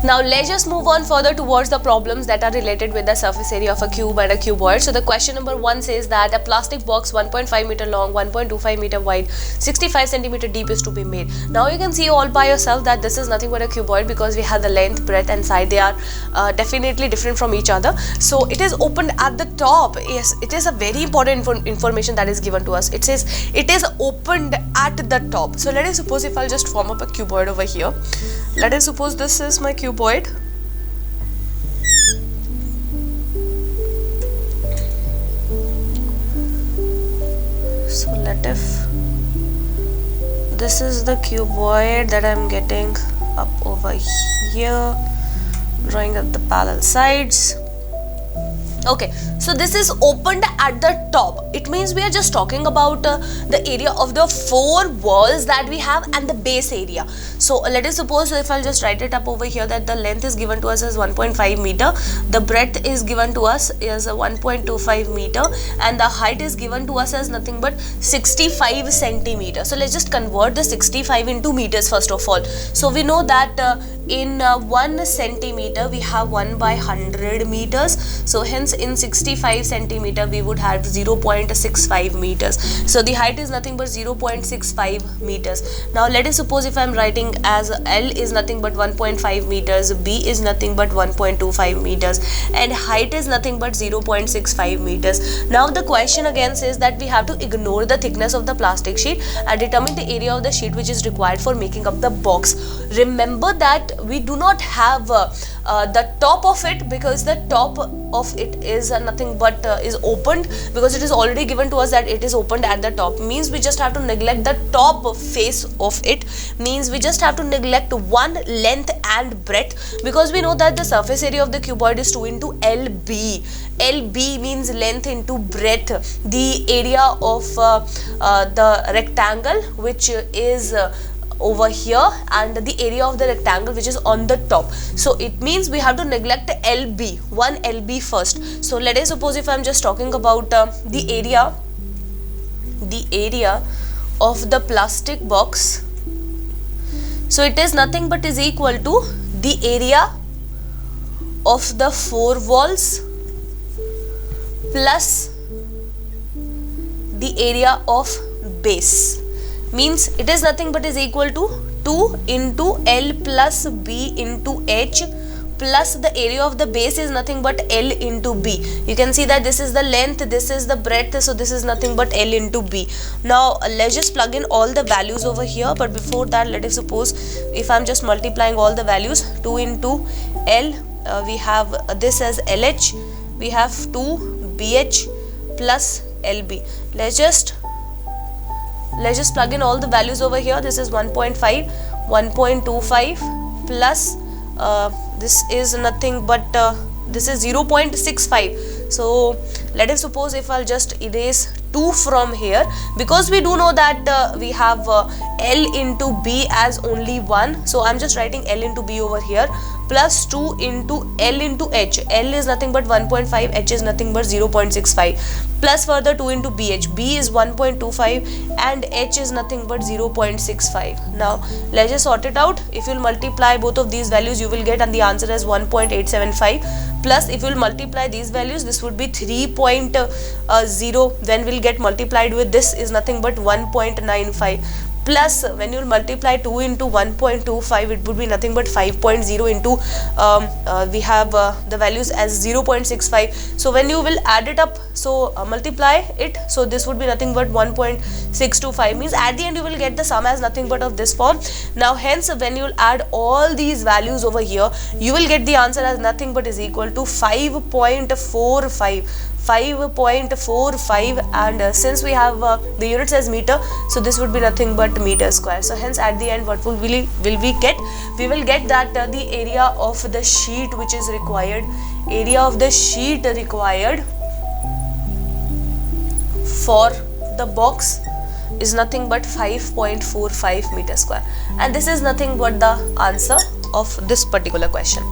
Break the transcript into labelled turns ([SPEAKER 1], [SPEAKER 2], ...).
[SPEAKER 1] Now let's just move on further towards the problems that are related with the surface area of a cube and a cuboid. So the question number 1 says that a plastic box 1.5 meter long, 1.25 meter wide, 65 centimeter deep is to be made. Now you can see all by yourself that this is nothing but a cuboid because we have the length, breadth and side. They are definitely different from each other. So it is opened at the top. Yes, it is a very important information that is given to us. It says it is opened at the top. So let us suppose if I'll just form up a cuboid over here. Let us suppose this is my cuboid. So let if this is the cuboid that I'm getting up over here, drawing up the parallel sides. Okay, so this is opened at the top. It means we are just talking about the area of the 4 walls that we have and the base area. So let us suppose if I'll just write it up over here that the length is given to us as 1.5 meter, the breadth is given to us as 1.25 meter and the height is given to us as nothing but 65 centimeter. So let's just convert the 65 into meters first of all. So we know that in 1 centimeter we have 1 by 100 meters. So hence in 65 centimeter we would have 0.65 meters. So the height is nothing but 0.65 meters. Now let us suppose if I am writing as L is nothing but 1.5 meters, B is nothing but 1.25 meters and height is nothing but 0.65 meters. Now the question again says that we have to ignore the thickness of the plastic sheet and determine the area of the sheet which is required for making up the box. Remember that we do not have the top of it because the top of it is nothing but is opened because it is already given to us that it is opened at the top. Means we just have to neglect the top face of it. Means we just have to neglect one length and breadth because we know that the surface area of the cuboid is 2 into LB. LB means length into breadth. The area of the rectangle which is over here and the area of the rectangle which is on the top. So it means we have to neglect LB, one LB first. So let us suppose if I am just talking about the area of the plastic box. So it is nothing but is equal to the area of the 4 walls plus the area of base. Means it is nothing but is equal to 2 into L plus B into H plus the area of the base is nothing but L into B. You can see that this is the length, this is the breadth, so this is nothing but L into B. Now let's just plug in all the values over here, but before that let us suppose if I'm just multiplying all the values, 2 into L, we have this as LH, we have 2 BH plus LB. Let's just plug in all the values over here. This is 1.5, 1.25 plus this is nothing but this is 0.65. So let us suppose if I'll just erase 2 from here because we do know that we have L into B as only 1. So I'm just writing L into B over here plus 2 into L into H. L is nothing but 1.5, H is nothing but 0.65 plus further 2 into BH. B is 1.25 and H is nothing but 0.65. Now let's just sort it out. If you'll multiply both of these values you will get and the answer is 1.875 plus if you'll multiply these values this would be 3.0 then we'll get multiplied with this is nothing but 1.95 plus when you multiply 2 into 1.25 it would be nothing but 5.0 into we have the values as 0.65. So when you will add it up, so multiply it, so this would be nothing but 1.625. means at the end you will get the sum as nothing but of this form. Now hence when you will add all these values over here you will get the answer as nothing but is equal to 5.45 and since we have the units as meter, so this would be nothing but meter square. So hence at the end what will we get? We will get that the area of the sheet which is required, area of the sheet required for the box is nothing but 5.45 meter square, and this is nothing but the answer of this particular question.